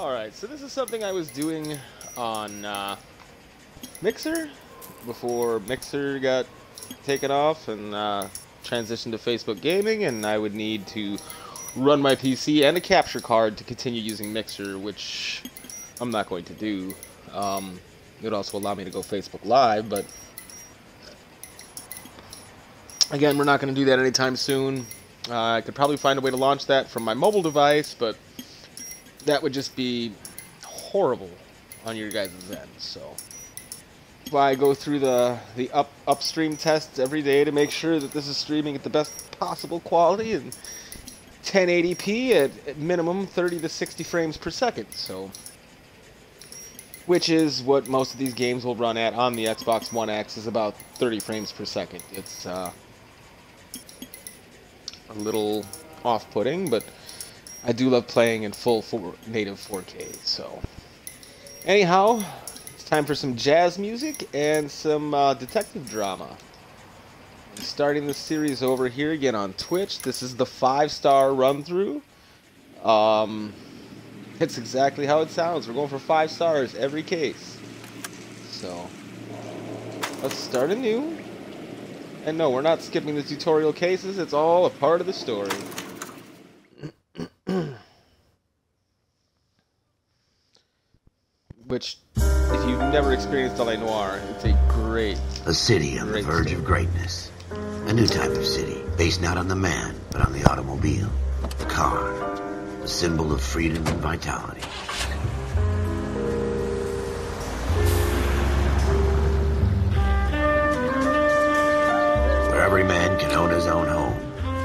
Alright, so this is something I was doing on Mixer before Mixer got taken off and transitioned to Facebook Gaming, and I would need to run my PC and a capture card to continue using Mixer, which I'm not going to do. It would also allow me to go Facebook Live, but again, we're not going to do that anytime soon. I could probably find a way to launch that from my mobile device, but that would just be horrible on your guys' end. So I go through the upstream tests every day to make sure that this is streaming at the best possible quality and 1080p at minimum 30 to 60 frames per second. So, which is what most of these games will run at on the Xbox One X, is about 30 frames per second. It's a little off-putting, but I do love playing in full native 4K. So, anyhow, it's time for some jazz music and some detective drama. I'm starting the series over here again on Twitch. This is the 5-star run-through. It's exactly how it sounds. We're going for 5 stars every case. So, let's start anew. And no, we're not skipping the tutorial cases. It's all a part of the story. Which, if you've never experienced Noire, it's a great... A city on the verge of greatness. A new type of city, based not on the man, but on the automobile. The car. The symbol of freedom and vitality. Where every man can own his own home,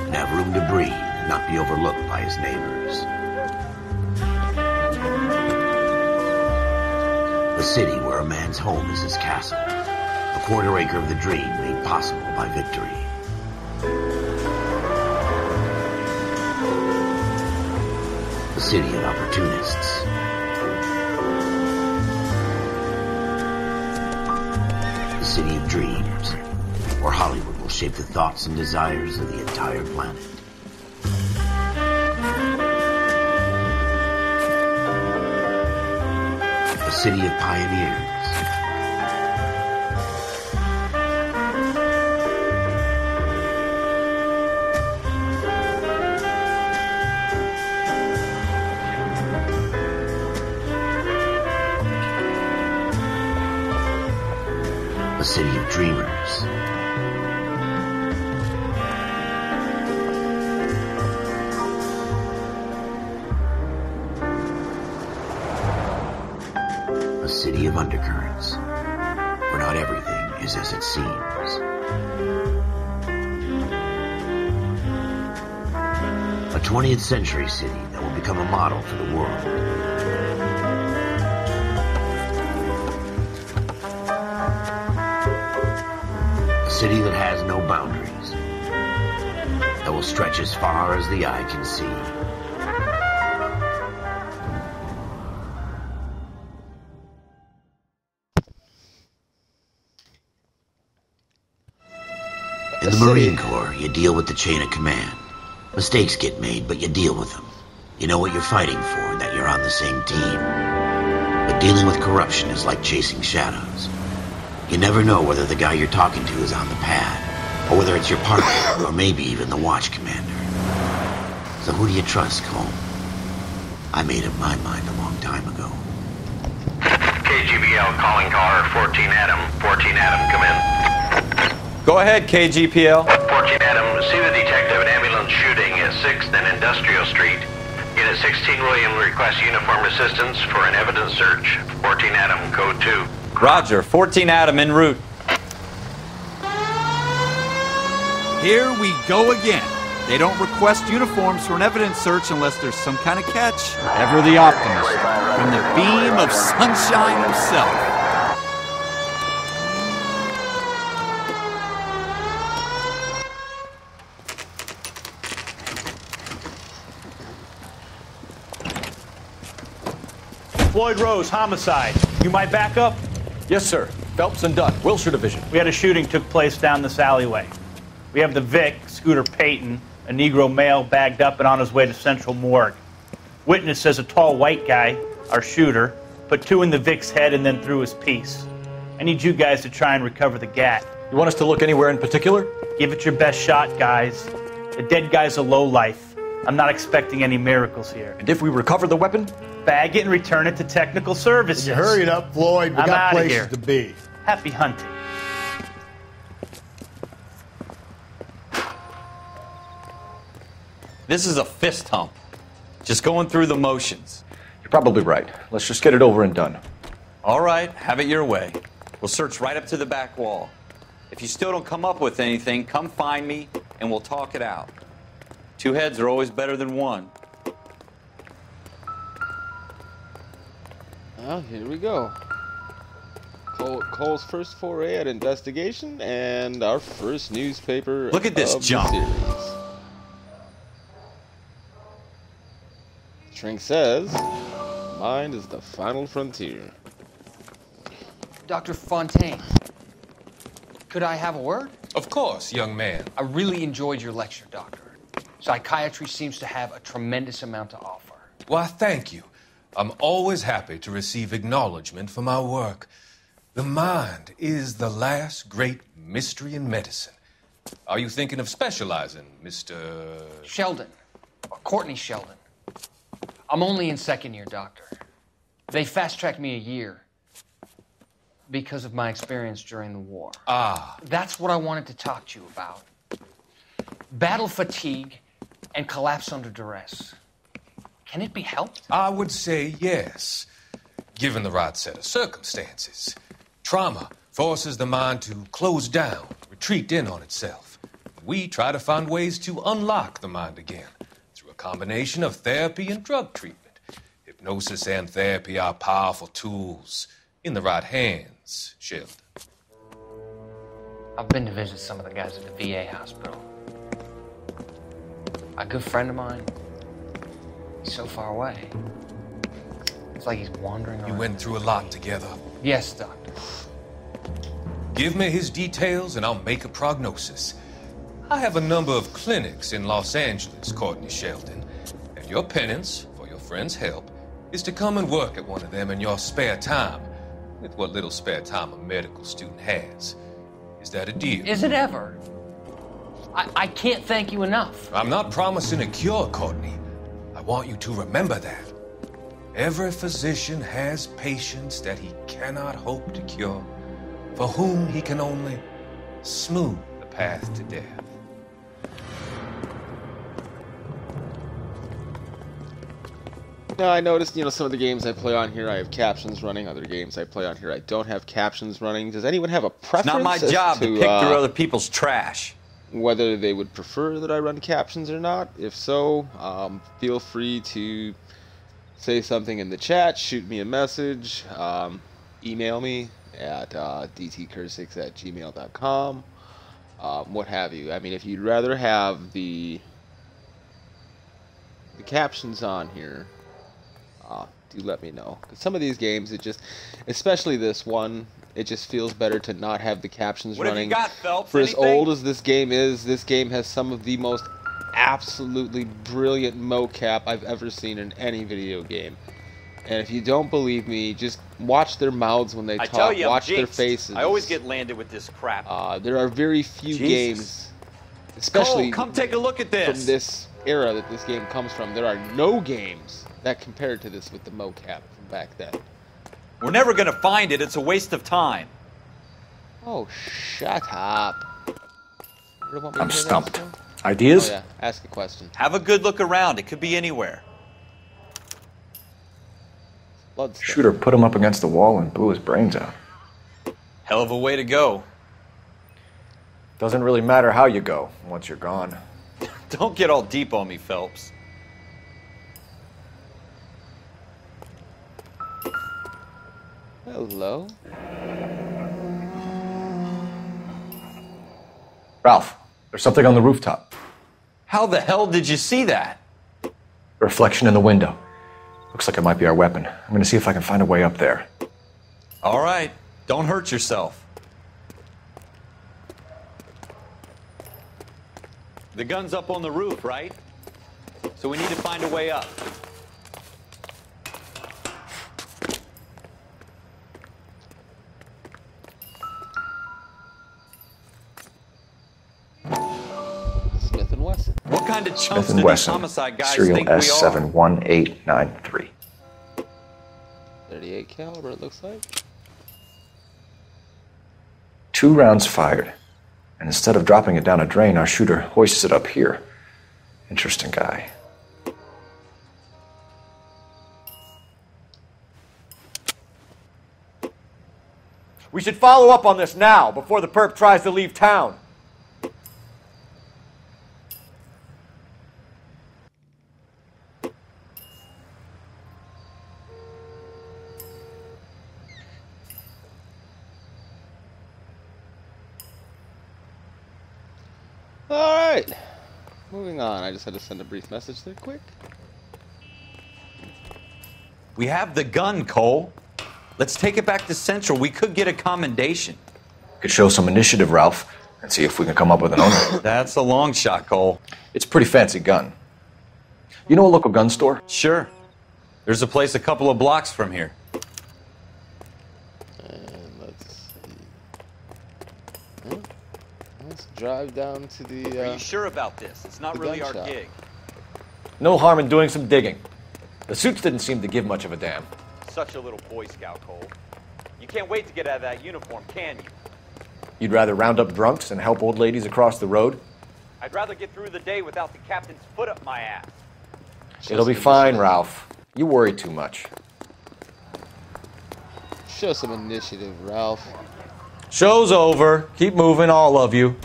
and have room to breathe, and not be overlooked by his neighbors. A city where a man's home is his castle. A quarter acre of the dream made possible by victory. A city of opportunists. A city of dreams, where Hollywood will shape the thoughts and desires of the entire planet. A city of pioneers. A city of dreamers. A city of undercurrents, where not everything is as it seems. A 20th century city that will become a model for the world. A city that has no boundaries, that will stretch as far as the eye can see. In the Marine Corps, you deal with the chain of command. Mistakes get made, but you deal with them. You know what you're fighting for, and that you're on the same team. But dealing with corruption is like chasing shadows. You never know whether the guy you're talking to is on the pad, or whether it's your partner, or maybe even the watch commander. So who do you trust, Colm? I made up my mind a long time ago. KGBL calling caller 14 Adam. 14 Adam, come in. Go ahead, KGPL. 14 Adam, see the detective at ambulance shooting at 6th and Industrial Street. Unit 16 William requests uniform assistance for an evidence search. 14 Adam, code 2. Roger, 14 Adam en route. Here we go again. They don't request uniforms for an evidence search unless there's some kind of catch. Ever the optimist, from the beam of sunshine himself. Floyd Rose, homicide. You might back up? Yes, sir. Phelps and Dunn, Wilshire Division. We had a shooting took place down this alleyway. We have the Vic, Scooter Payton, a Negro male bagged up and on his way to Central Morgue. Witness says a tall white guy our shooter, put 2 in the Vic's head and then threw his piece. I need you guys to try and recover the gat. You want us to look anywhere in particular? Give it your best shot, guys. The dead guy's a lowlife. I'm not expecting any miracles here. And if we recover the weapon? Bag it and return it to technical services. You hurry it up, Floyd. We I'm got outta places here. to be. Happy hunting. This is a fist hump. Just going through the motions. You're probably right. Let's just get it over and done. All right, have it your way. We'll search right up to the back wall. If you still don't come up with anything, come find me and we'll talk it out. 2 heads are always better than 1. Well, here we go. Cole's first foray at investigation and our first newspaper. Look at this of the junk. series. Shrink says, "Mind is the final frontier." Dr. Fontaine, could I have a word? Of course, young man. I really enjoyed your lecture, Doctor. Psychiatry seems to have a tremendous amount to offer. Why, thank you. I'm always happy to receive acknowledgement for my work. The mind is the last great mystery in medicine. Are you thinking of specializing, Mr. Sheldon, Courtney Sheldon. I'm only in 2nd year, Doctor. They fast-tracked me a year because of my experience during the war. Ah. That's what I wanted to talk to you about. Battle fatigue and collapse under duress. Can it be helped? I would say yes, given the right set of circumstances. Trauma forces the mind to close down, retreat in on itself. We try to find ways to unlock the mind again through a combination of therapy and drug treatment. Hypnosis and therapy are powerful tools in the right hands, Sheldon. I've been to visit some of the guys at the VA hospital. A good friend of mine, he's so far away. It's like he's wandering around. You went through a lot together. Yes, Doctor. Give me his details and I'll make a prognosis. I have a number of clinics in Los Angeles, Courtney Sheldon, and your penance, for your friend's help, is to come and work at one of them in your spare time, with what little spare time a medical student has. Is that a deal? Is it ever? I can't thank you enough. I'm not promising a cure, Courtney. I want you to remember that. Every physician has patients that he cannot hope to cure, for whom he can only smooth the path to death. Now, I noticed, some of the games I play on here, I have captions running. Other games I play on here, I don't have captions running. Does anyone have a preference? It's not my job to pick through other people's trash. Whether they would prefer that I run captions or not. If so, feel free to say something in the chat, shoot me a message, email me at dtcur6@gmail.com, what have you. I mean, if you'd rather have the captions on here, do let me know. Because some of these games, especially this one, it just feels better to not have the captions running. What have you got, Phelps? For Anything? as old as this game is, this game has some of the most absolutely brilliant mocap I've ever seen in any video game. And if you don't believe me, just watch their mouths when they talk. Tell you, watch their jinxed. faces. I always get landed with this crap. There are very few Jesus. games, especially Cole, come take a look at this. from this era that this game comes from. There are no games that compare to this with the mocap from back then. We're never going to find it. It's a waste of time. Oh, shut up. I'm stumped. Ideas? Oh, yeah. Ask a question. Have a good look around. It could be anywhere. Blood stuff. Shooter put him up against the wall and blew his brains out. Hell of a way to go. Doesn't really matter how you go once you're gone. Don't get all deep on me, Phelps. Hello. Ralph, there's something on the rooftop. How the hell did you see that? A reflection in the window. Looks like it might be our weapon. I'm gonna see if I can find a way up there. All right. Don't hurt yourself. The gun's up on the roof, right? So we need to find a way up. kind of chumps Smith do and these Wesson, homicide guys serial think we are? S71893. 38 caliber, it looks like. 2 rounds fired. And instead of dropping it down a drain, our shooter hoists it up here. Interesting guy. We should follow up on this now, before the perp tries to leave town. Alright. Moving on. I just had to send a brief message there quick. We have the gun, Cole. Let's take it back to Central. We could get a commendation. Could show some initiative, Ralph, and see if we can come up with an owner. That's a long shot, Cole. It's a pretty fancy gun. You know a local gun store? Sure. There's a place a couple of blocks from here. And let's see. Let's drive down to the. Are you sure about this? It's not really our gun shop. gig. No harm in doing some digging. The suits didn't seem to give much of a damn. Such a little Boy Scout, Cole. You can't wait to get out of that uniform, can you? You'd rather round up drunks and help old ladies across the road? I'd rather get through the day without the captain's foot up my ass. It'll be fine, Ralph. You worry too much. Show some initiative, Ralph. Show's over. Keep moving, all of you.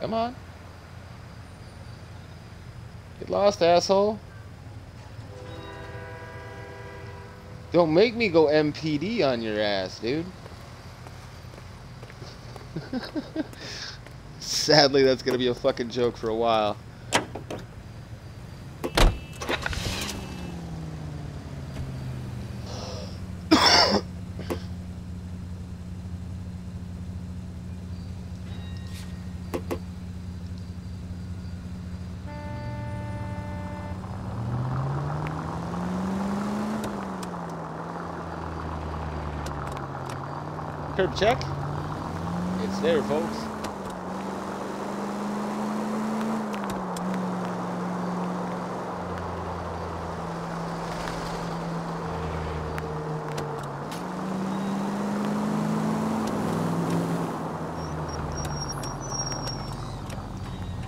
Come on. Get lost, asshole. Don't make me go MPD on your ass, dude. Sadly, that's gonna be a fucking joke for a while. Curb check. It's there, folks.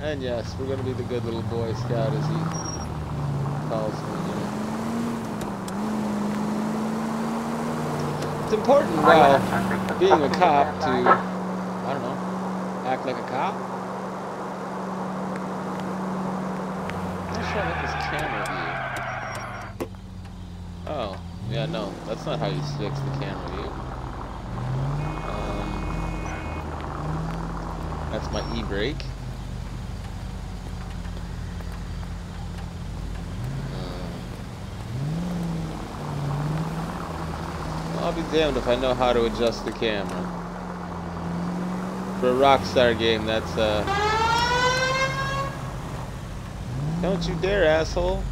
And yes, we're gonna be the good little Boy Scout, as he calls me. It's important while being a cop to, I don't know, act like a cop. I'm not sure I like this camera view. Oh, yeah, no, that's not how you fix the camera view. That's my e-brake. I'll be damned if I know how to adjust the camera. For a Rockstar game, that's Don't you dare, asshole.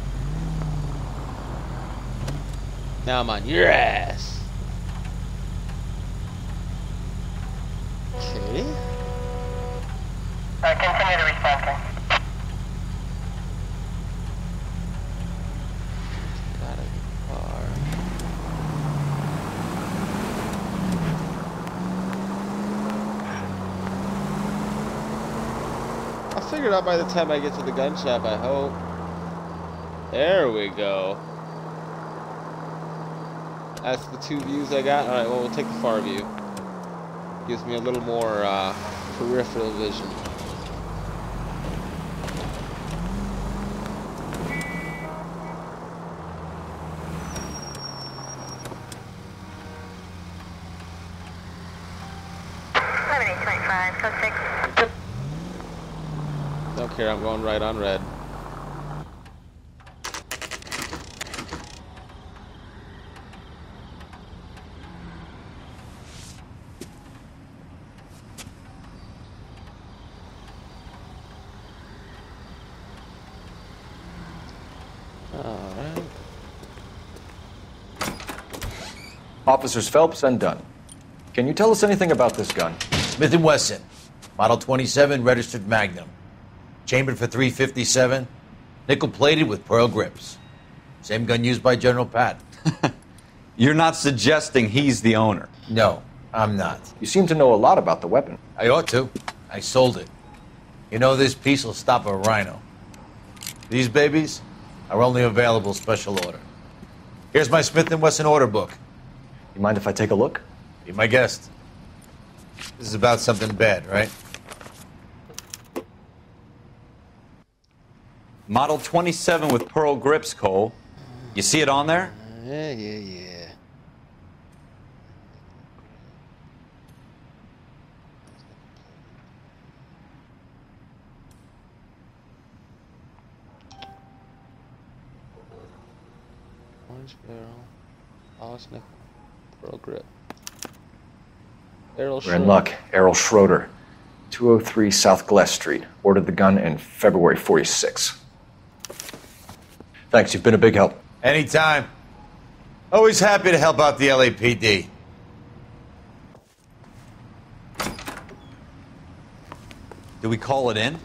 Now I'm on your ass. Okay. Continue to respond, sir. Got a car. I'll figure it out by the time I get to the gun shop, I hope. There we go. That's the 2 views I got. Alright, well, we'll take the far view. Gives me a little more peripheral vision. Don't care, I'm going right on red. Alright. Officers Phelps and Dunn. Can you tell us anything about this gun? Smith & Wesson. Model 27 registered Magnum. Chambered for .357, nickel-plated with pearl grips. Same gun used by General Patton. You're not suggesting he's the owner? No, I'm not. You seem to know a lot about the weapon. I ought to. I sold it. You know, this piece will stop a rhino. These babies are only available special order. Here's my Smith & Wesson order book. You mind if I take a look? Be my guest. This is about something bad, right? Model 27 with pearl grips, Cole. You see it on there? Yeah. Orange barrel, polished nickel, pearl grip. Errol We're in luck. Errol Schroeder, 203 South Glass Street. Ordered the gun in February '46. Thanks, you've been a big help. Anytime. Always happy to help out the LAPD. Do we call it in?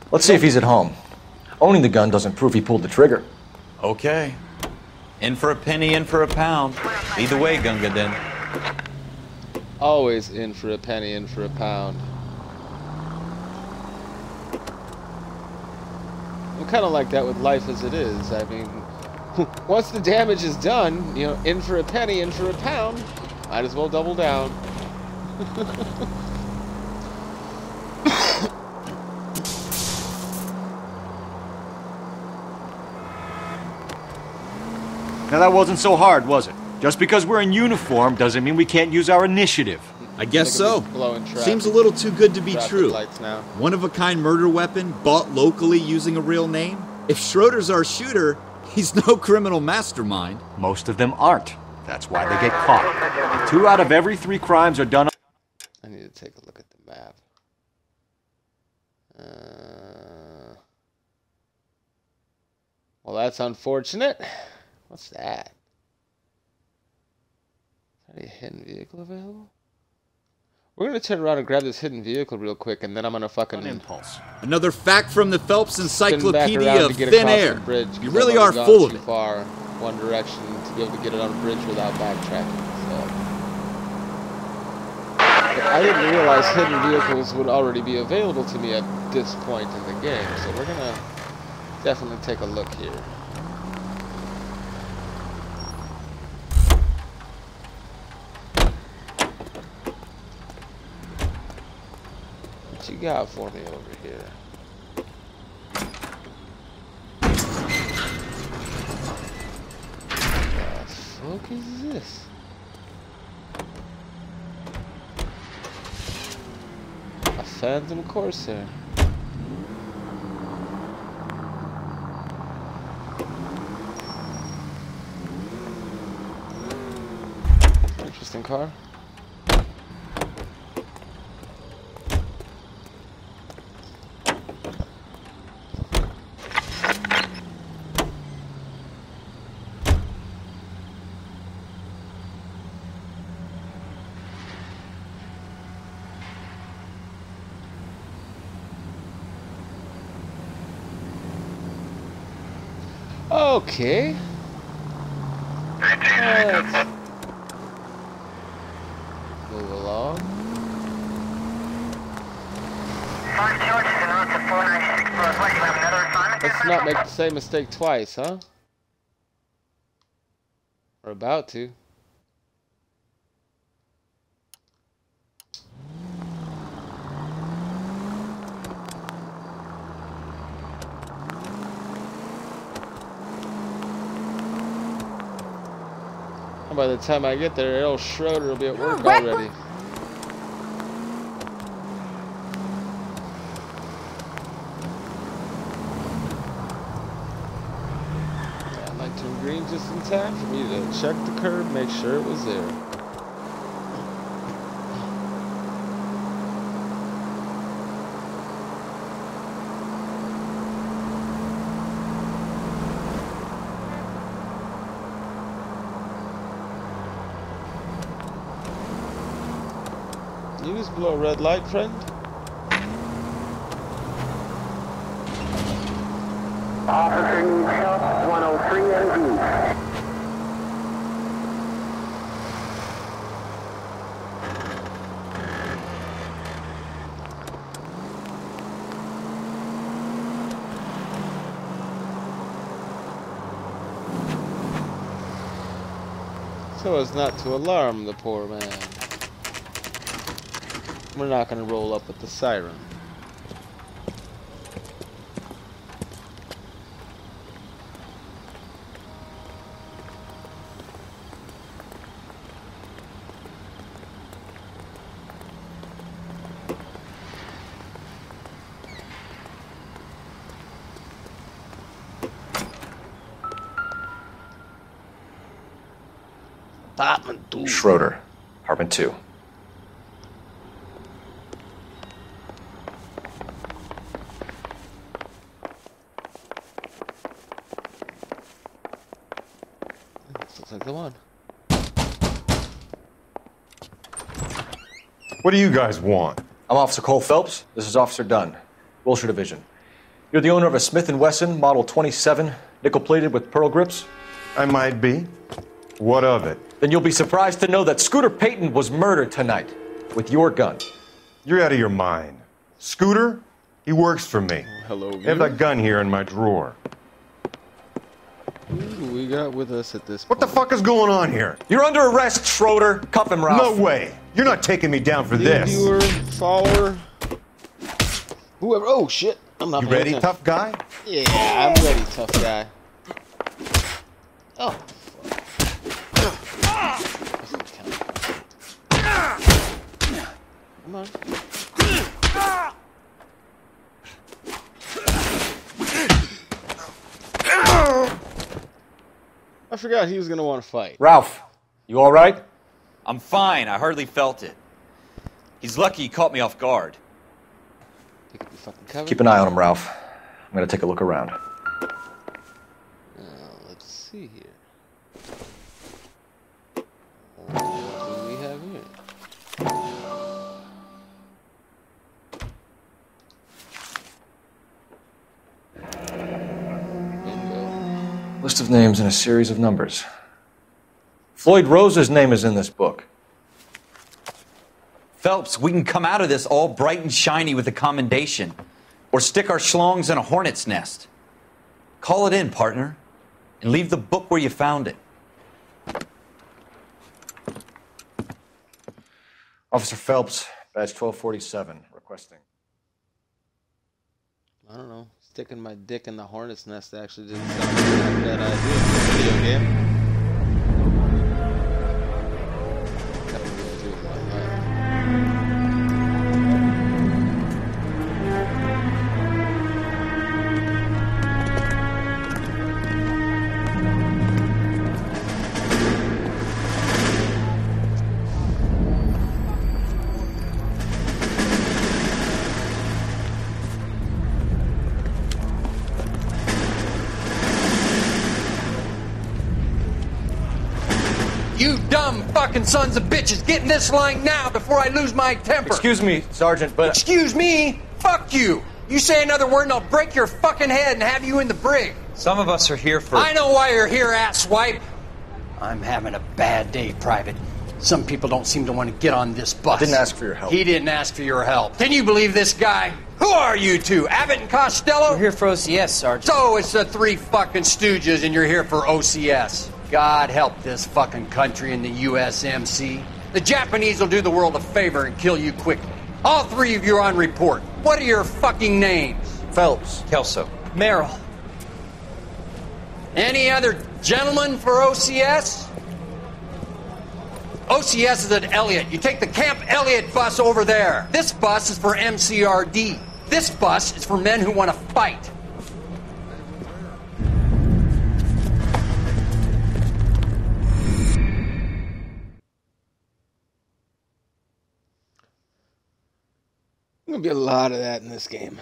Let's see if he's at home. Owning the gun doesn't prove he pulled the trigger. Okay. In for a penny, in for a pound. Either way, Gunga Din. Always in for a penny, in for a pound. I'm kind of like that with life as it is. I mean, once the damage is done, you know, in for a penny, in for a pound, might as well double down. Now that wasn't so hard, was it? Just because we're in uniform doesn't mean we can't use our initiative. I guess so. Seems a little too good to be true. One-of-a-kind murder weapon bought locally using a real name? If Schroeder's our shooter, he's no criminal mastermind. Most of them aren't. That's why they get caught. 2 out of every 3 crimes are done. I need to take a look at the map. Well, that's unfortunate. What's that? Is that a hidden vehicle available? We're gonna turn around and grab this hidden vehicle real quick, and then I'm gonna fucking impulse. Another fact from the Phelps spin back Encyclopedia around of to get Thin across Air. the bridge, You 'cause really I've are only gone full of too it. far one direction to be able to get it on a bridge without backtracking. So. But I didn't realize hidden vehicles would already be available to me at this point in the game, so we're gonna definitely take a look here. What you got for me over here? What the fuck is this? A Phantom Corsair. Interesting car. Okay. Let's move along. Let's not make the same mistake twice, huh? We're about to. And by the time I get there, Errol Schroeder will be at work already. Yeah, I turned green just in time for me to check the curb, make sure it was there. You just blow a red light, friend? Officer needs help, 103 NV. So as not to alarm the poor man. We're not going to roll up with the siren. Apartment 2. Schroeder, apartment 2. This looks like the one. What do you guys want? I'm Officer Cole Phelps. This is Officer Dunn, Wilshire Division. You're the owner of a Smith & Wesson Model 27, nickel-plated with pearl grips? I might be. What of it? Then you'll be surprised to know that Scooter Payton was murdered tonight with your gun. You're out of your mind. Scooter? He works for me. Hello, I have that gun here in my drawer. Who do we got with us at this point? What the fuck is going on here? You're under arrest, Schroeder. Cuff him, Ralph. No way. You're not taking me down for this. Viewer, follower, whoever. Oh shit! I'm not. You ready, tough guy? Yeah, I'm ready, tough guy. Oh. Come on. I forgot he was gonna want to fight. Ralph, you all right? I'm fine. I hardly felt it. He's lucky he caught me off guard. Keep an eye on him, Ralph. I'm gonna take a look around. Let's see here. What do we have here? List of names and a series of numbers. Floyd Rose's name is in this book. Phelps, we can come out of this all bright and shiny with a commendation. Or stick our schlongs in a hornet's nest. Call it in, partner. And leave the book where you found it. Officer Phelps, badge 1247, requesting. I don't know. Sticking my dick in the hornet's nest actually didn't sound like a bad idea. Video game. You dumb fucking sons of bitches, get in this line now before I lose my temper. Excuse me, Sergeant, but... Excuse me? Fuck you. You say another word and I'll break your fucking head and have you in the brig. Some of us are here for... I know why you're here, asswipe. I'm having a bad day, Private. Some people don't seem to want to get on this bus. I didn't ask for your help. He didn't ask for your help. Can you believe this guy? Who are you two? Abbott and Costello? We're here for OCS, Sergeant. So it's the three fucking stooges and you're here for OCS. God help this fucking country and the USMC. The Japanese will do the world a favor and kill you quickly. All three of you are on report. What are your fucking names? Phelps. Kelso. Merrill. Any other gentlemen for OCS? OCS is at Elliott. You take the Camp Elliott bus over there. This bus is for MCRD. This bus is for men who want to fight. There's gonna be a lot of that in this game.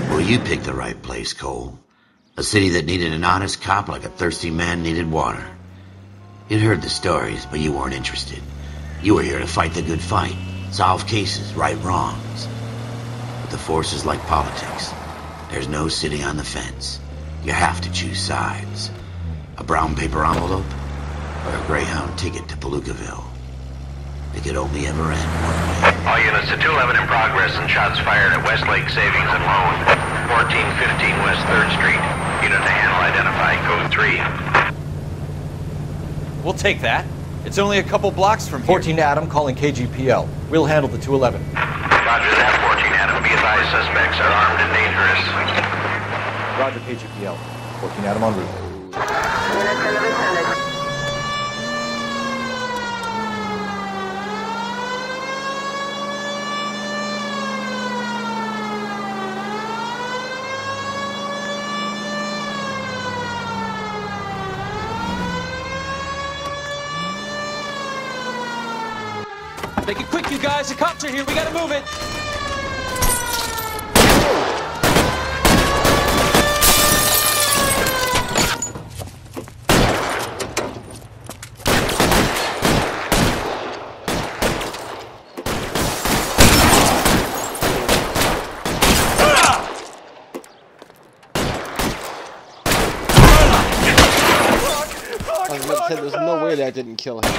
Well, you picked the right place, Cole. A city that needed an honest cop like a thirsty man needed water. You'd heard the stories, but you weren't interested. You were here to fight the good fight, solve cases, right wrongs. the Force is like politics. There's no sitting on the fence. You have to choose sides. A brown paper envelope or a Greyhound ticket to Palookaville. It could only ever end one way. All units to 211 in progress and shots fired at Westlake Savings and Loan, 1415 West 3rd Street. Unit to handle identified, code 3. We'll take that. It's only a couple blocks from here. 14 Adam calling KGPL. We'll handle the 211. Roger that, 14 Adam. Be advised, suspects are armed and dangerous. Roger, KGPL. 14 Adam en route. Make it quick, you guys. The cops are here. We gotta move it. I was about to say, there's no way that didn't kill him.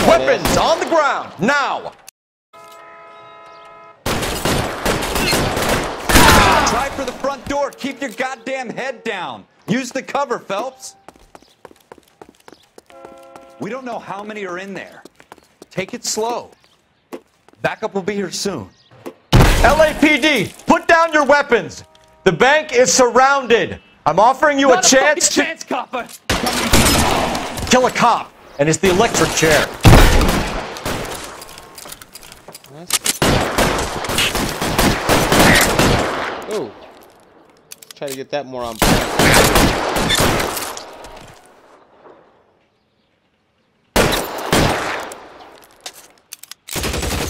Weapons on the ground, now! Try for the front door. Keep your goddamn head down. Use the cover, Phelps. We don't know how many are in there. Take it slow. Backup will be here soon. LAPD, put down your weapons. The bank is surrounded. I'm offering you a chance to copper. kill a cop, and it's the electric chair. Oh. Try to get that more on.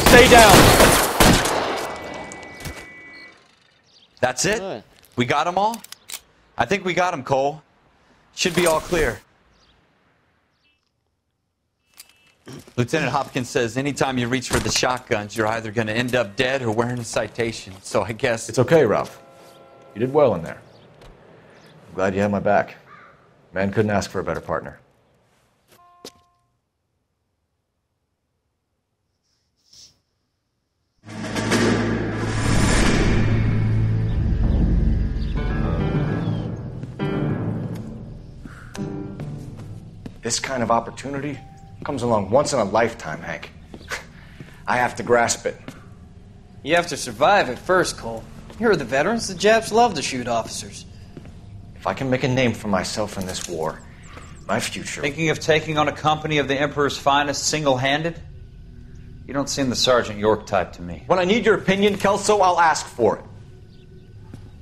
Stay down. That's it? Right. We got them all? I think we got them, Cole. Should be all clear. Lieutenant Hopkins says anytime you reach for the shotguns, you're either going to end up dead or wearing a citation. So I guess... It's okay, Ralph. You did well in there. I'm glad you had my back. Man couldn't ask for a better partner. This kind of opportunity comes along once in a lifetime, Hank. I have to grasp it. You have to survive it first, Cole. You're the veterans. The Japs love to shoot officers. If I can make a name for myself in this war, my future... Thinking of taking on a company of the Emperor's finest single-handed? You don't seem the Sergeant York type to me. When I need your opinion, Kelso, I'll ask for it.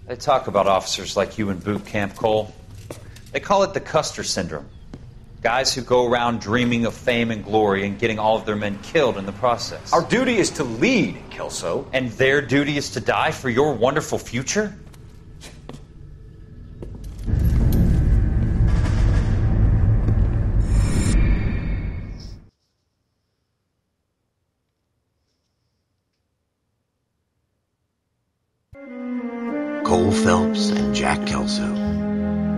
They talk about officers like you in boot camp, Cole. They call it the Custer Syndrome. Guys who go around dreaming of fame and glory and getting all of their men killed in the process. Our duty is to lead, Kelso. And their duty is to die for your wonderful future? Cole Phelps and Jack Kelso.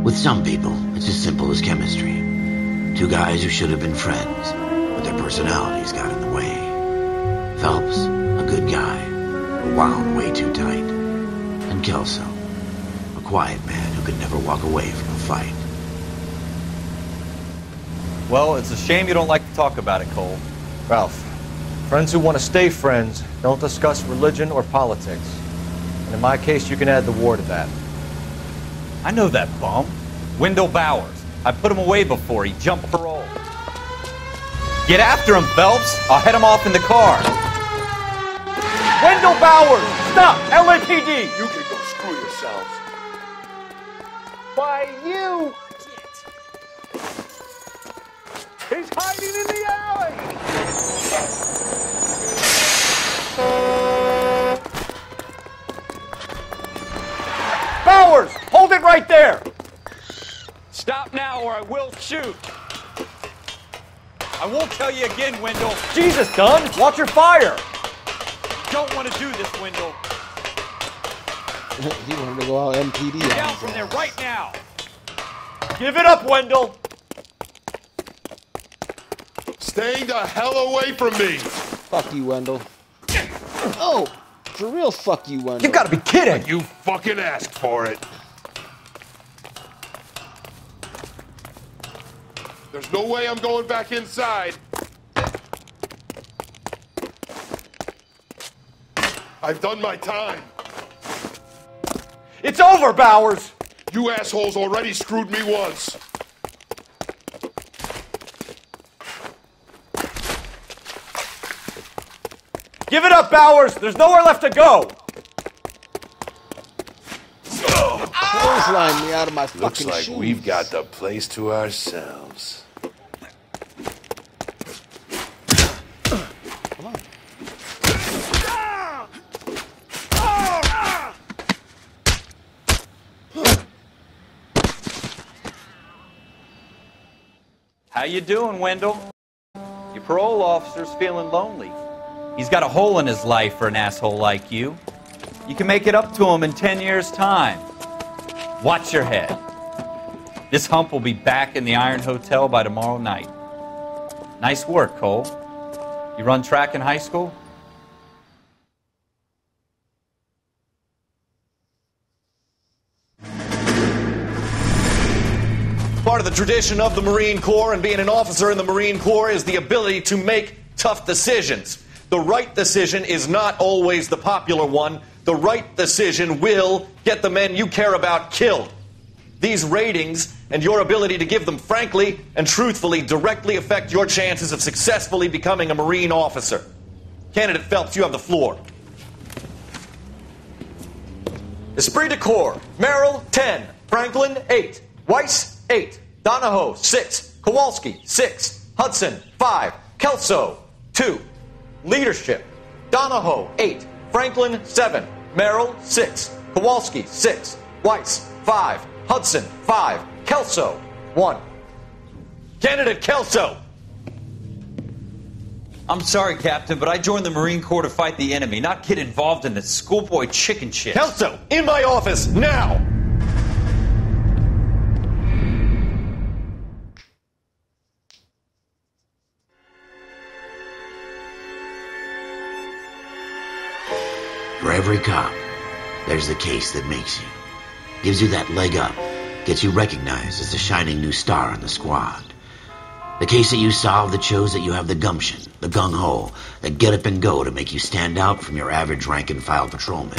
With some people, it's as simple as chemistry. Two guys who should have been friends, but their personalities got in the way. Phelps, a good guy, but wound way too tight. And Kelso, a quiet man who could never walk away from a fight. Well, it's a shame you don't like to talk about it, Cole. Ralph, friends who want to stay friends don't discuss religion or politics. And in my case, you can add the war to that. I know that bum. Wendell Bowers. I put him away before he jumped parole. Get after him, Phelps. I'll head him off in the car. Wendell Bowers! Stop! LAPD! You can go screw yourselves. Why, you! He's hiding in the alley! Bowers! Hold it right there! Stop now or I will shoot. I won't tell you again, Wendell. Jesus, Dunn, watch your fire. You don't want to do this, Wendell. He wanted to go all MPD. Get down from there right now. Give it up, Wendell. Stay the hell away from me. Fuck you, Wendell. Oh, for real, fuck you, Wendell. You gotta be kidding. You fucking asked for it. There's no way I'm going back inside. I've done my time. It's over, Bowers. You assholes already screwed me once. Give it up, Bowers. There's nowhere left to go. Clothesline me out of my fucking Looks like shoes. we've got the place to ourselves. Come on. How you doing, Wendell? Your parole officer's feeling lonely. He's got a hole in his life for an asshole like you. You can make it up to him in 10 years' time. Watch your head. This hump will be back in the Iron Hotel by tomorrow night. Nice work, Cole. You run track in high school? Part of the tradition of the Marine Corps and being an officer in the Marine Corps is the ability to make tough decisions. The right decision is not always the popular one. The right decision will get the men you care about killed. These ratings and your ability to give them frankly and truthfully directly affect your chances of successfully becoming a Marine officer. Candidate Phelps, you have the floor. Esprit de Corps, Merrill, 10. Franklin, 8. Weiss, 8. Donahoe, 6. Kowalski, 6. Hudson, 5. Kelso, 2. Leadership, Donahoe, 8. Franklin, 7. Merrill, 6. Kowalski, 6. Weiss, 5. Hudson, 5. Kelso, 1. Candidate Kelso! I'm sorry, Captain, but I joined the Marine Corps to fight the enemy, not get involved in this schoolboy chicken shit. Kelso, in my office, now! For every cop, there's the case that makes you. Gives you that leg up. Gets you recognized as the shining new star on the squad. The case that you solve that shows that you have the gumption, the gung-ho, that get up and go to make you stand out from your average rank-and-file patrolman.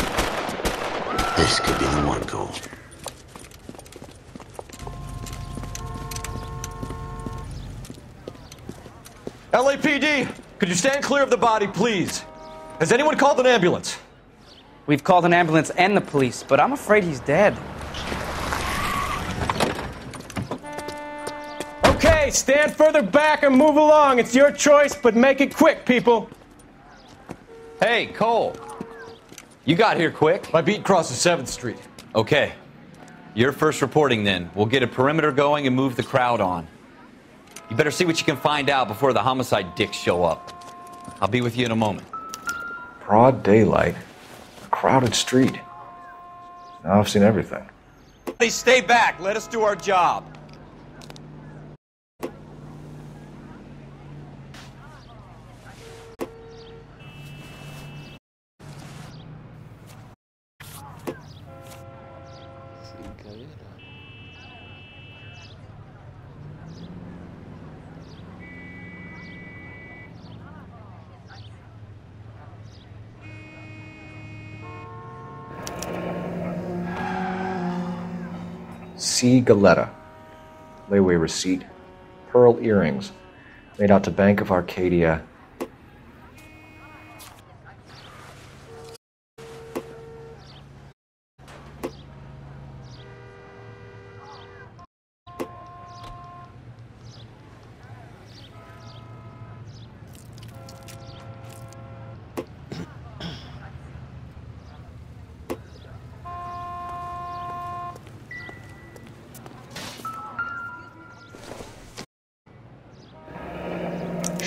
This could be the one, Cole. LAPD, could you stand clear of the body, please? Has anyone called an ambulance? We've called an ambulance and the police, but I'm afraid he's dead. Okay, stand further back and move along. It's your choice, but make it quick, people. Hey, Cole. You got here quick. My beat crosses 7th Street. Okay. You're first reporting then. We'll get a perimeter going and move the crowd on. You better see what you can find out before the homicide dicks show up. I'll be with you in a moment. Broad daylight. A crowded street. Now I've seen everything. Please stay back. Let us do our job. C. Galetta. Layaway receipt. Pearl earrings. Made out to Bank of Arcadia.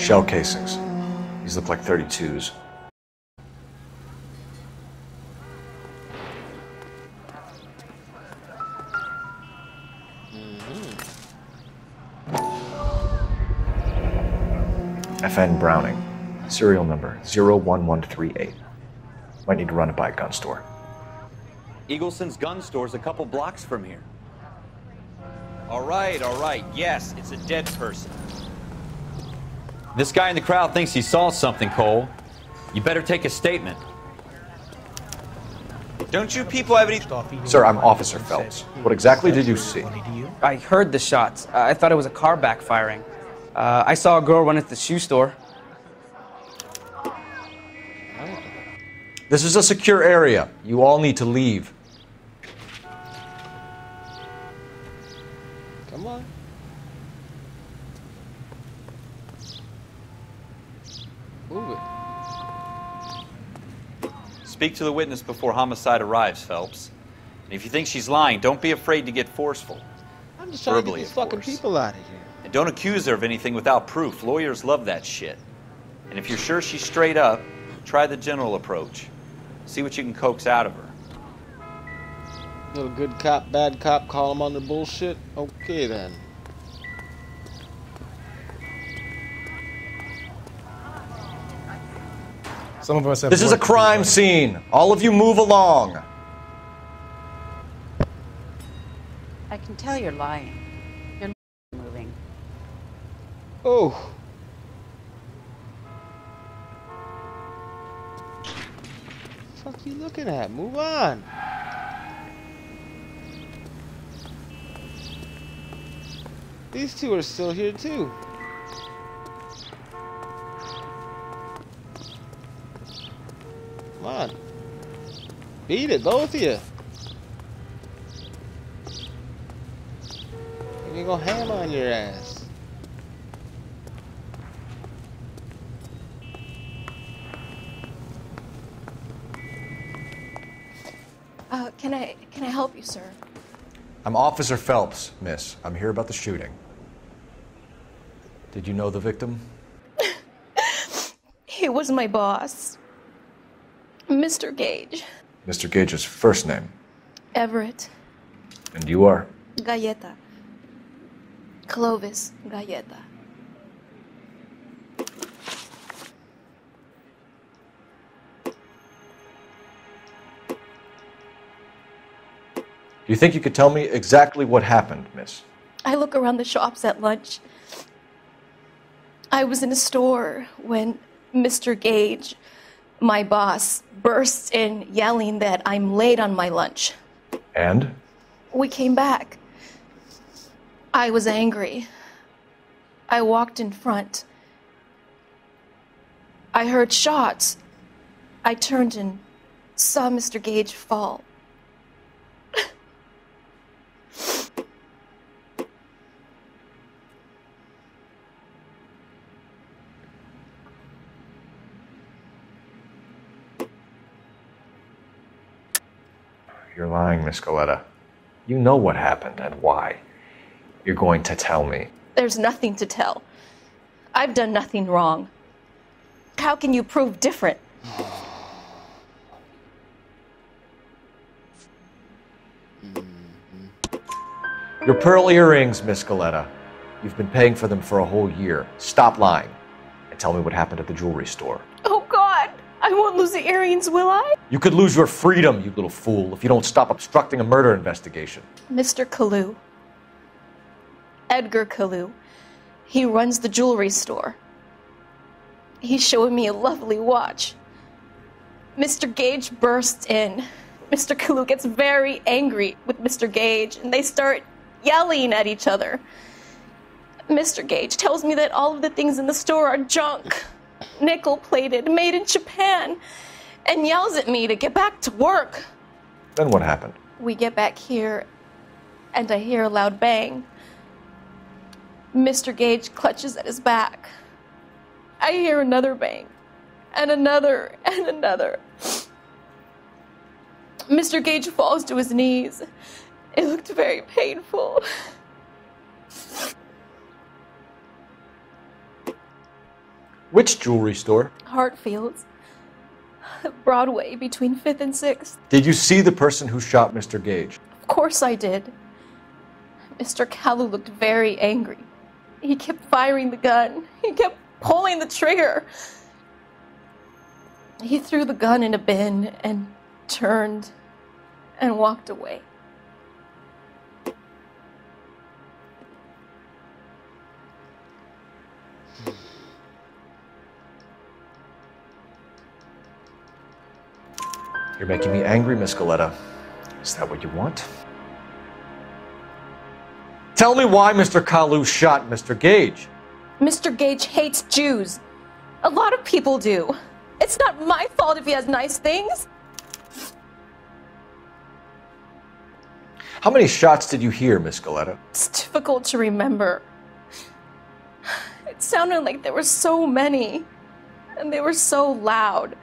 Shell casings. These look like 32s. FN Browning. Serial number 01138. Might need to run it by a gun store. Eagleson's gun store's a couple blocks from here. All right. Yes, it's a dead person. This guy in the crowd thinks he saw something, Cole. You better take a statement. Don't you people have any... Sir, I'm Officer Phelps. What exactly did you see? I heard the shots. I thought it was a car backfiring. I saw a girl run into the shoe store. This is a secure area. You all need to leave. Come on. Move it. Speak to the witness before homicide arrives, Phelps. And if you think she's lying, don't be afraid to get forceful. I'm just trying to get these fucking people out of here. And don't accuse her of anything without proof. Lawyers love that shit. And if you're sure she's straight up, try the general approach. See what you can coax out of her. Little good cop, bad cop, call them on their bullshit? Okay then. Some of us have. This is a crime scene. All of you move along. I can tell you're lying. You're moving. Oh. What the fuck you looking at? Move on. These two are still here too. Come on. Beat it, both of you. You're gonna go ham on your ass. Can I help you, sir? I'm Officer Phelps, miss. I'm here about the shooting. Did you know the victim? He was my boss, Mr. Gage. Mr. Gage's first name. Everett. And you are? Galleta. Clovis Galleta. Do you think you could tell me exactly what happened, miss? I look around the shops at lunch. I was in a store when Mr. Gage, my boss, bursts in yelling that I'm late on my lunch. And? We came back. I was angry. I walked in front. I heard shots. I turned and saw Mr. Gage fall. You're lying, Miss Galleta. You know what happened and why. You're going to tell me. There's nothing to tell. I've done nothing wrong. How can you prove different? Your pearl earrings, Miss Galleta. You've been paying for them for a whole year. Stop lying and tell me what happened at the jewelry store. Oh, God! I won't lose the earrings, will I? You could lose your freedom, you little fool, if you don't stop obstructing a murder investigation. Mr. Kalu. Edgar Kalu. He runs the jewelry store. He's showing me a lovely watch. Mr. Gage bursts in. Mr. Kalu gets very angry with Mr. Gage, and they start yelling at each other. Mr. Gage tells me that all of the things in the store are junk, nickel-plated, made in Japan, and yells at me to get back to work. Then what happened? We get back here, and I hear a loud bang. Mr. Gage clutches at his back. I hear another bang, and another, and another. Mr. Gage falls to his knees. It looked very painful. Which jewelry store? Hartfield's. Broadway, between 5th and 6th. Did you see the person who shot Mr. Gage? Of course I did. Mr. Kalu looked very angry. He kept firing the gun. He kept pulling the trigger. He threw the gun in a bin and turned and walked away. You're making me angry, Miss Galetta. Is that what you want? Tell me why Mr. Kalu shot Mr. Gage. Mr. Gage hates Jews. A lot of people do. It's not my fault if he has nice things. How many shots did you hear, Miss Galetta? It's difficult to remember. It sounded like there were so many, and they were so loud.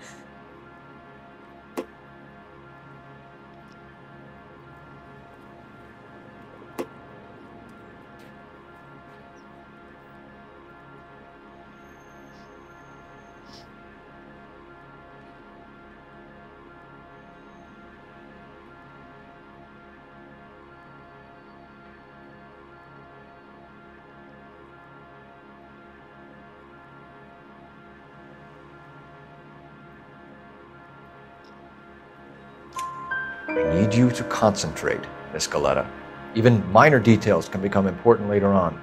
I need you to concentrate, Miss Galetta. Even minor details can become important later on.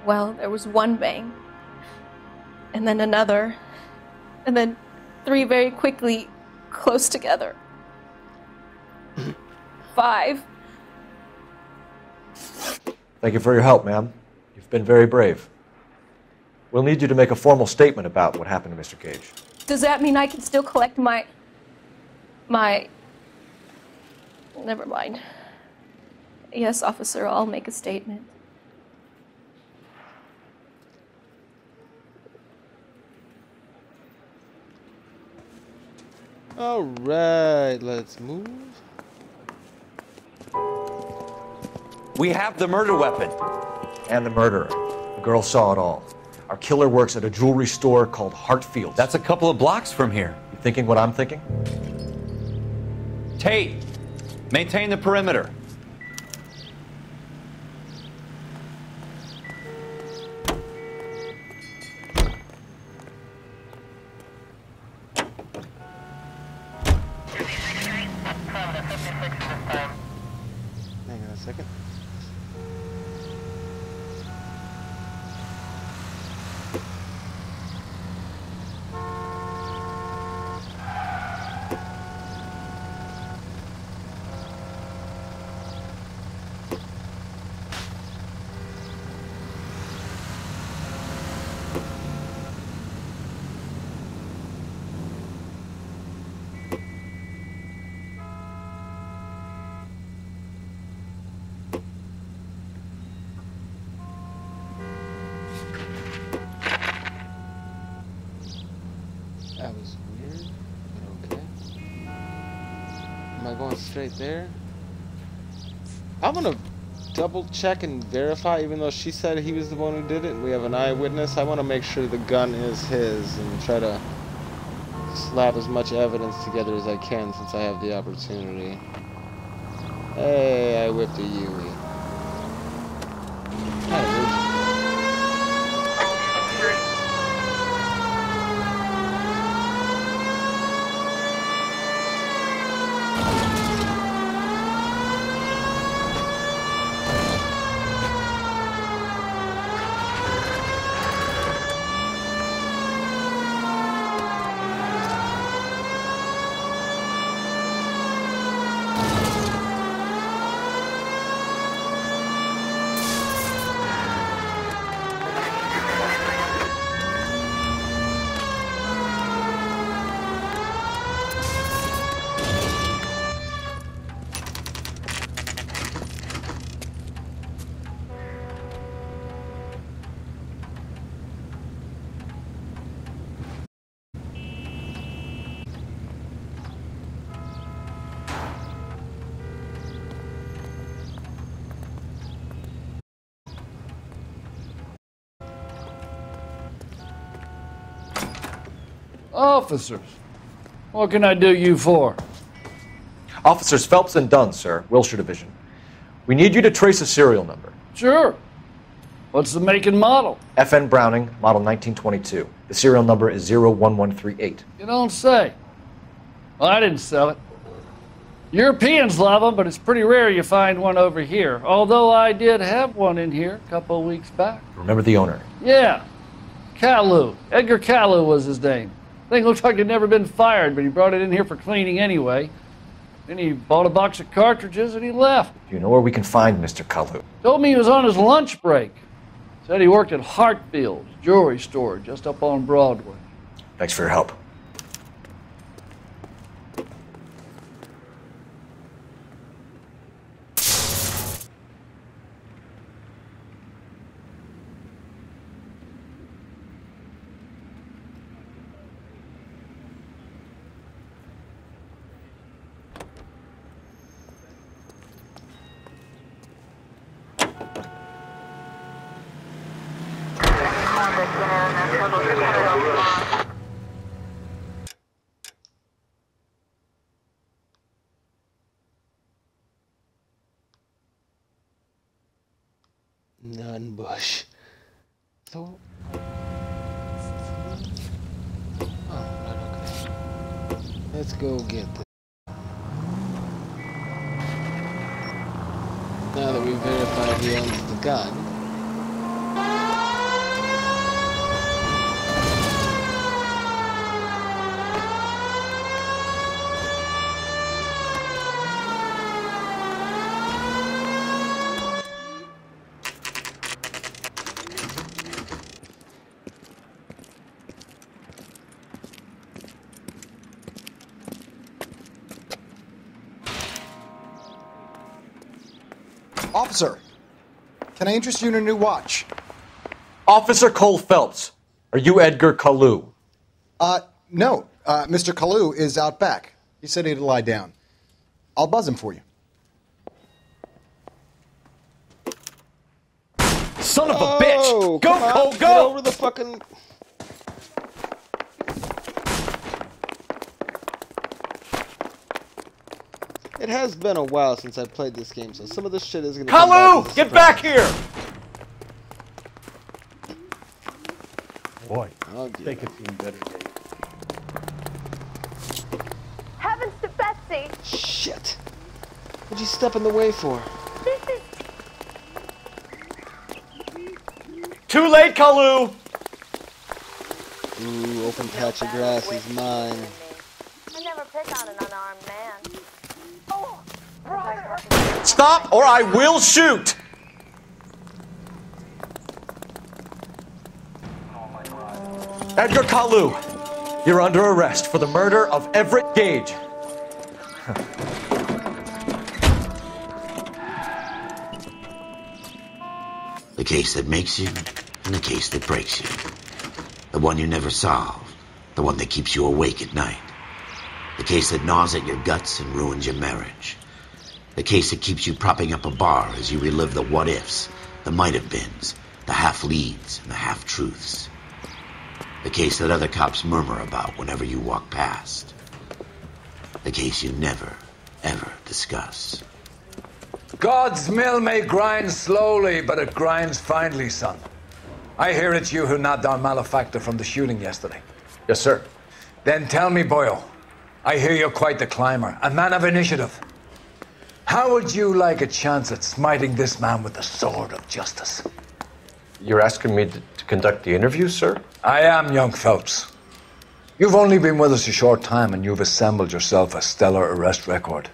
Well, there was one bang, and then another, and then 3 very quickly, close together. 5. Thank you for your help, ma'am. You've been very brave. We'll need you to make a formal statement about what happened to Mr. Gage. Does that mean I can still collect my... Never mind. Yes, officer, I'll make a statement. All right, let's move. We have the murder weapon. And the murderer. The girl saw it all. Our killer works at a jewelry store called Hartfield's. That's a couple of blocks from here. You thinking what I'm thinking? Tate, maintain the perimeter. Hang on a second. That was weird, but okay. Am I going straight there? I'm gonna double check and verify, even though she said he was the one who did it and we have an eyewitness. I want to make sure the gun is his and try to slap as much evidence together as I can since I have the opportunity. Hey, I whipped a Yui. Officers, what can I do you for? Officers Phelps and Dunn, sir, Wilshire Division. We need you to trace a serial number. Sure. What's the make and model? FN Browning, model 1922. The serial number is 01138. You don't say. Well, I didn't sell it. Europeans love them, but it's pretty rare you find one over here. Although I did have one in here a couple of weeks back. Remember the owner? Yeah. Kalu. Edgar Kalu was his name. Thing looked like he'd never been fired, but he brought it in here for cleaning anyway. Then he bought a box of cartridges and he left. Do you know where we can find Mr. Kalu? Told me he was on his lunch break. Said he worked at Hartfield's jewelry store just up on Broadway. Thanks for your help. None bush. So. Oh, right, okay. Let's go get this. Now that we've verified he owns the gun. Officer, can I interest you in a new watch? Officer Cole Phelps, are you Edgar Kalu? No. Mr. Kalu is out back. He said he'd lie down. I'll buzz him for you. Son of a bitch! Go, Cole, go! Get over the fucking... It has been a while since I played this game, so some of this shit is gonna come Kalu! Get back here! Boy, oh, take it to better days. Heavens to Betsy! Shit! What'd you step in the way for? This is... Too late, Kalu! Ooh, open patch of grass is mine. I never pick on an unarmed man. Oh, brother! Stop or I will shoot! Edgar Kalu, you're under arrest for the murder of Everett Gage. The case that makes you and the case that breaks you. The one you never solve. The one that keeps you awake at night. The case that gnaws at your guts and ruins your marriage. The case that keeps you propping up a bar as you relive the what-ifs, the might-have-beens, the half-leads, and the half-truths. The case that other cops murmur about whenever you walk past. The case you never, ever discuss. God's mill may grind slowly, but it grinds finely, son. I hear it's you who nabbed our malefactor from the shooting yesterday. Yes, sir. Then tell me, boyo, I hear you're quite the climber, a man of initiative. How would you like a chance at smiting this man with the sword of justice? You're asking me to conduct the interview, sir? I am, young Phelps. You've only been with us a short time and you've assembled yourself a stellar arrest record.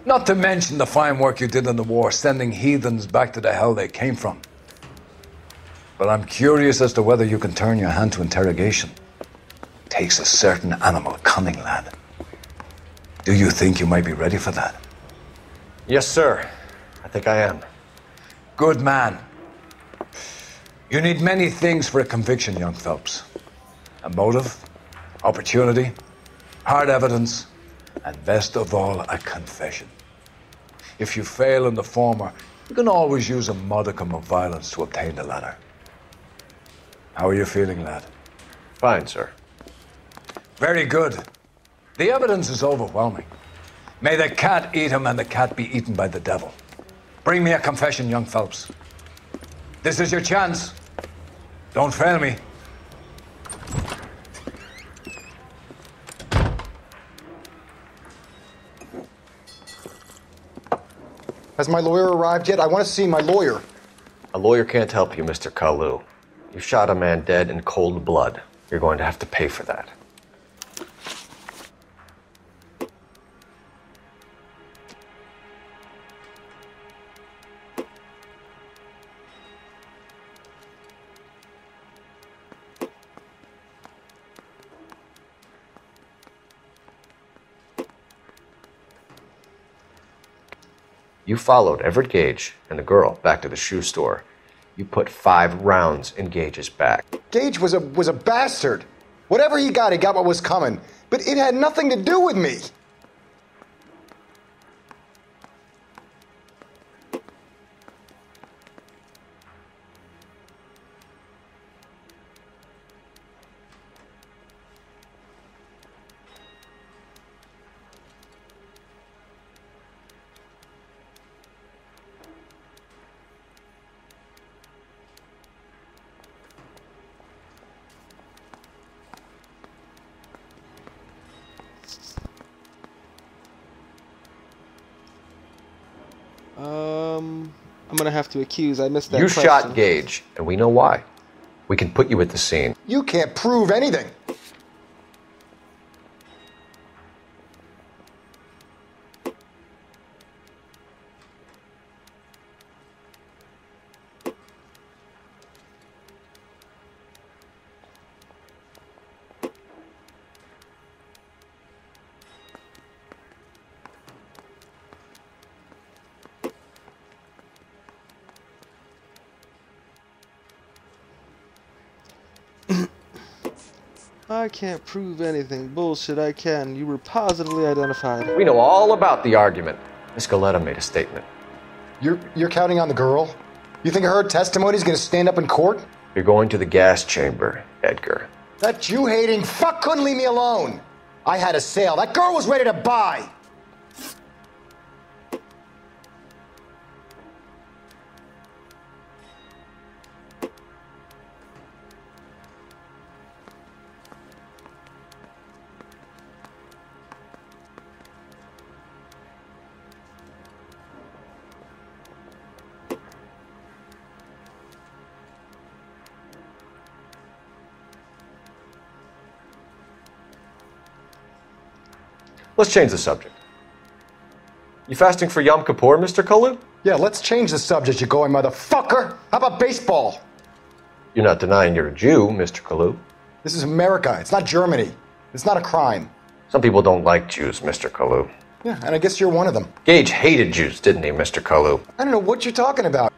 Not to mention the fine work you did in the war, sending heathens back to the hell they came from. But I'm curious as to whether you can turn your hand to interrogation. Takes a certain animal cunning, lad. Do you think you might be ready for that? Yes, sir. I think I am. Good man. You need many things for a conviction, young Phelps. A motive, opportunity, hard evidence, and best of all, a confession. If you fail in the former, you can always use a modicum of violence to obtain the latter. How are you feeling, lad? Fine, sir. Very good. The evidence is overwhelming. May the cat eat him and the cat be eaten by the devil. Bring me a confession, young Phelps. This is your chance. Don't fail me. Has my lawyer arrived yet? I want to see my lawyer. A lawyer can't help you, Mr. Kalu. You shot a man dead in cold blood. You're going to have to pay for that. You followed Everett Gage and the girl back to the shoe store. You put 5 rounds in Gage's back. Gage was a bastard. Whatever he got what was coming. But it had nothing to do with me. I'm gonna have to accuse. I missed that You question. shot Gage, and we know why. We can put you at the scene. You can't prove anything. I can't prove anything. Bullshit, I can. You were positively identified. We know all about the argument. Miss Galetta made a statement. You're counting on the girl? You think her testimony's gonna stand up in court? You're going to the gas chamber, Edgar. That Jew-hating fuck couldn't leave me alone. I had a sale. That girl was ready to buy. Let's change the subject. You fasting for Yom Kippur, Mr. Kalu? Yeah, let's change the subject, you going motherfucker. How about baseball? You're not denying you're a Jew, Mr. Kalu. This is America. It's not Germany. It's not a crime. Some people don't like Jews, Mr. Kalu. Yeah, and I guess you're one of them. Gage hated Jews, didn't he, Mr. Kalu? I don't know what you're talking about.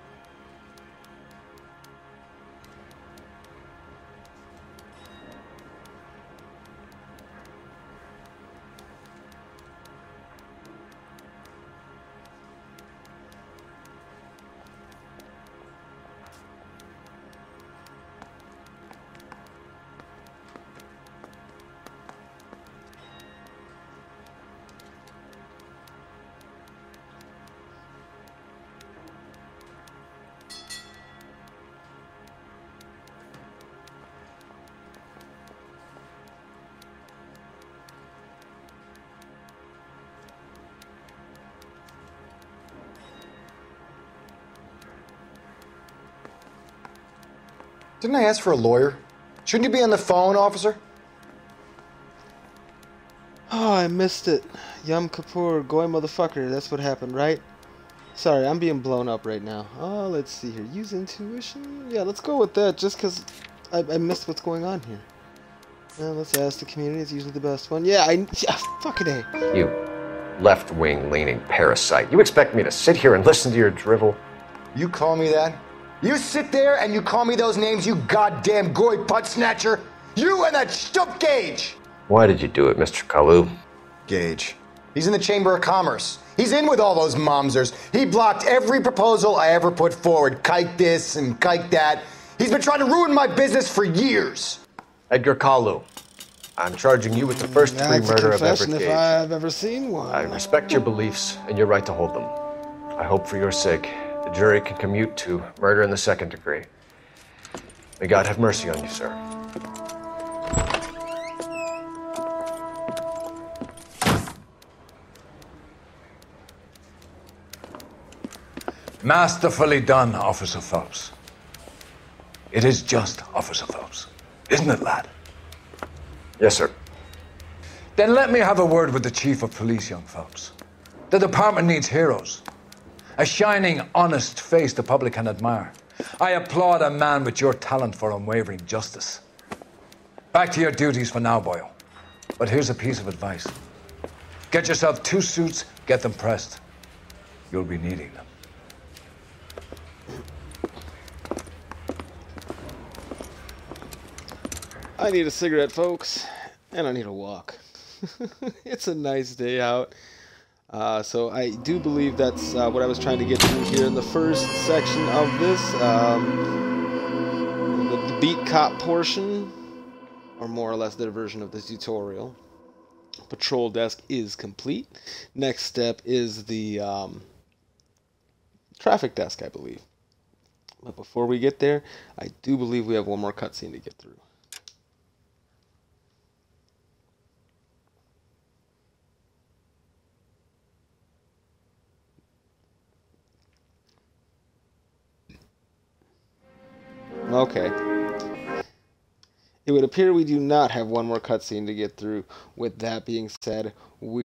Didn't I ask for a lawyer? Shouldn't you be on the phone, officer? Oh, I missed it. Yom Kippur, goy motherfucker. That's what happened, right? Sorry, I'm being blown up right now. Oh, let's see here. Use intuition? Yeah, let's go with that, just because I missed what's going on here. Well, let's ask the community. It's usually the best one. Yeah, fucking A. You left-wing leaning parasite. You expect me to sit here and listen to your drivel? You call me that? You sit there and you call me those names, you goddamn goy putt snatcher? You and that stup Gage! Why did you do it, Mr. Kalu? Gage. He's in the Chamber of Commerce. He's in with all those momsers. He blocked every proposal I ever put forward. Kike this and kike that. He's been trying to ruin my business for years. Edgar Kalu, I'm charging you with the first degree That's a murder of confession Everett if Gage. I've ever seen one. I respect your beliefs and your right to hold them. I hope for your sake the jury can commute to murder in the second degree. May God have mercy on you, sir. Masterfully done, Officer Phelps. It is just Officer Phelps, isn't it, lad? Yes, sir. Then let me have a word with the Chief of Police, young Phelps. The department needs heroes. A shining, honest face the public can admire. I applaud a man with your talent for unwavering justice. Back to your duties for now, boyo. But here's a piece of advice. Get yourself 2 suits, get them pressed. You'll be needing them. I need a cigarette, folks, and I need a walk. It's a nice day out. So I do believe that's what I was trying to get through here in the first section of this. The beat cop portion, or more or less their version of this tutorial. Patrol desk is complete. Next step is the traffic desk, I believe. But before we get there, I do believe we have one more cutscene to get through. Okay. It would appear we do not have one more cutscene to get through. With that being said, we